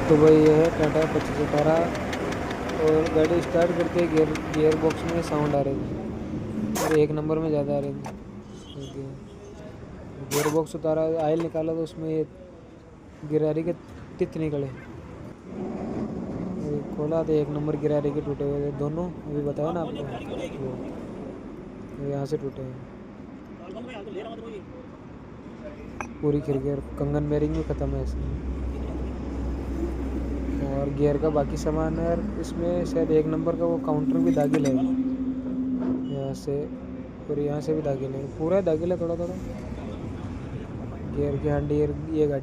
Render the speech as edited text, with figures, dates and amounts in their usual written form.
तो भाई ये है टाटा 2518 और गाड़ी स्टार्ट करते ही गियर बॉक्स में साउंड आ रही थी और 1 नंबर में ज़्यादा आ रही थी। गियर बॉक्स उतारा, आयल निकाला तो उसमें ये गिरारी के तित निकले। खोला तो 1 नंबर गिरारी के टूटे हुए थे दोनों, अभी बताया ना आपको, वो यहाँ से टूटे हैं पूरी खिड़की और कंगन बेरिंग भी ख़त्म है इसमें। और गियर का बाकी सामान है, इसमें शायद 1 नंबर का वो काउंटर भी दागिल है यहाँ से, और यहाँ से भी दागिल है, पूरा दागिल है थोड़ा थोड़ा। गियर की हांडी ये गाड़ी